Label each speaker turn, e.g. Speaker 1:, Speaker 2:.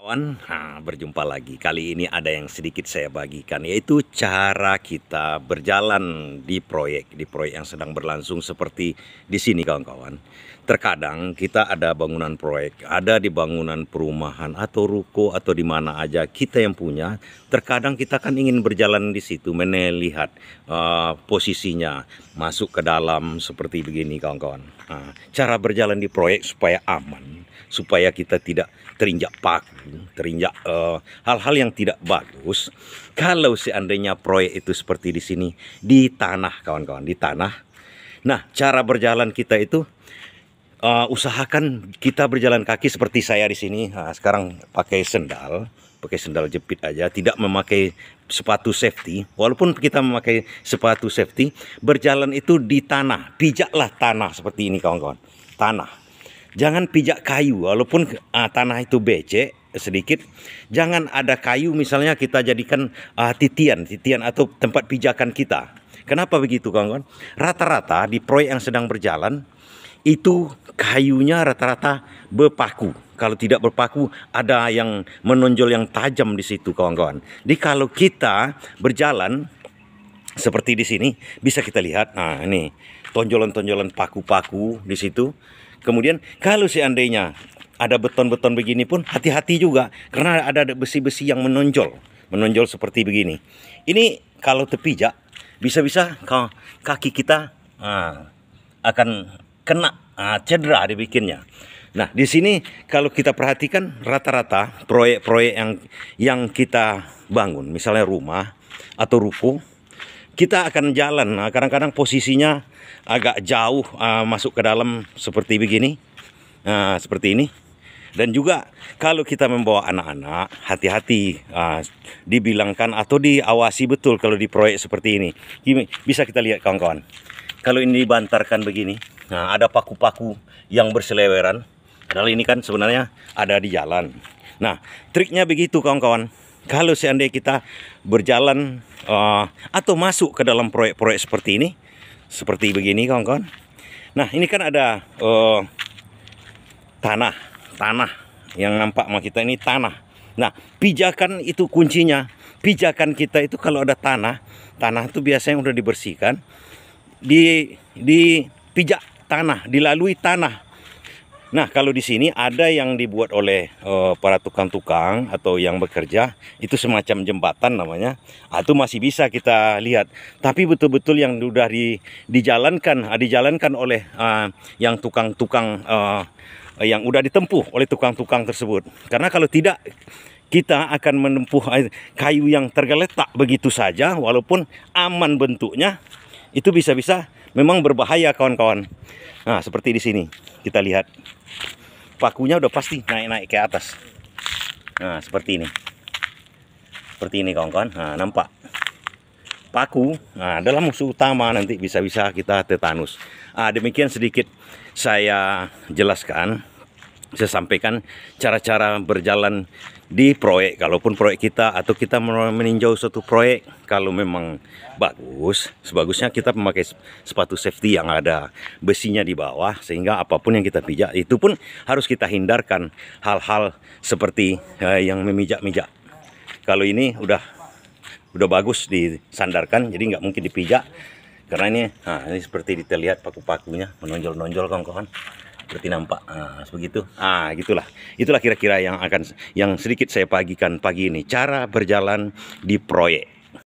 Speaker 1: Kawan, berjumpa lagi. Kali ini ada yang sedikit saya bagikan, yaitu cara kita berjalan di proyek yang sedang berlangsung seperti di sini, kawan-kawan. Terkadang kita ada bangunan proyek, ada di bangunan perumahan atau ruko atau di mana aja kita yang punya. Terkadang kita kan ingin berjalan di situ, melihat posisinya, masuk ke dalam seperti begini, kawan-kawan. Cara berjalan di proyek supaya aman, supaya kita tidak terinjak paku, terinjak hal-hal yang tidak bagus. Kalau seandainya proyek itu seperti di sini, di tanah, kawan-kawan, di tanah. Nah, cara berjalan kita itu usahakan kita berjalan kaki seperti saya di sini. Sekarang pakai sendal jepit aja, tidak memakai sepatu safety. Walaupun kita memakai sepatu safety, berjalan itu di tanah, pijaklah tanah seperti ini, kawan-kawan. Tanah. Jangan pijak kayu, walaupun tanah itu becek sedikit. Jangan ada kayu, misalnya kita jadikan titian atau tempat pijakan kita. Kenapa begitu, kawan-kawan? Rata-rata di proyek yang sedang berjalan, itu kayunya rata-rata berpaku. Kalau tidak berpaku, ada yang menonjol yang tajam di situ, kawan-kawan. Jadi kalau kita berjalan seperti di sini, bisa kita lihat. Nah, ini tonjolan-tonjolan paku-paku di situ. Kemudian kalau seandainya ada beton-beton begini pun hati-hati juga, karena ada besi-besi yang menonjol seperti begini. Ini kalau terpijak, bisa-bisa kaki kita akan kena cedera dibikinnya. Nah, di sini kalau kita perhatikan rata-rata proyek-proyek yang kita bangun, misalnya rumah atau ruko, kita akan jalan. Kadang-kadang posisinya agak jauh masuk ke dalam seperti begini, seperti ini. Dan juga kalau kita membawa anak-anak, hati-hati, dibilangkan atau diawasi betul kalau di proyek seperti ini. Bisa kita lihat, kawan-kawan, kalau ini dibantarkan begini, ada paku-paku yang berseleweran. Padahal ini kan sebenarnya ada di jalan. Nah, triknya begitu, kawan-kawan. Kalau seandainya kita berjalan atau masuk ke dalam proyek-proyek seperti ini, seperti begini, kawan-kawan. Nah, ini kan ada tanah yang nampak sama kita ini tanah. Nah, pijakan itu kuncinya. Pijakan kita itu kalau ada tanah itu biasanya udah dibersihkan, di pijak tanah, dilalui tanah. Nah, kalau di sini ada yang dibuat oleh para tukang-tukang atau yang bekerja, itu semacam jembatan namanya. Itu masih bisa kita lihat. Tapi betul-betul yang sudah dijalankan oleh yang tukang-tukang yang udah ditempuh oleh tukang-tukang tersebut. Karena kalau tidak, kita akan menempuh kayu yang tergeletak begitu saja, walaupun aman bentuknya, itu bisa-bisa memang berbahaya, kawan-kawan. Nah, seperti di sini kita lihat pakunya udah pasti naik-naik ke atas. Nah, seperti ini, kawan-kawan. Nah, nampak paku. Nah, adalah musuh utama, nanti bisa-bisa kita tetanus. Demikian sedikit saya jelaskan, saya sampaikan cara-cara berjalan di proyek. Kalaupun proyek kita atau kita meninjau suatu proyek, kalau memang bagus, sebagusnya kita memakai sepatu safety yang ada besinya di bawah, sehingga apapun yang kita pijak itu pun harus kita hindarkan hal-hal seperti yang memijak-mijak. Kalau ini udah bagus disandarkan, jadi nggak mungkin dipijak. Karena ini seperti dilihat paku-pakunya menonjol-nonjol, kawan-kawan. Seperti nampak, begitu. Itulah kira-kira yang sedikit saya bagikan pagi ini, cara berjalan di proyek.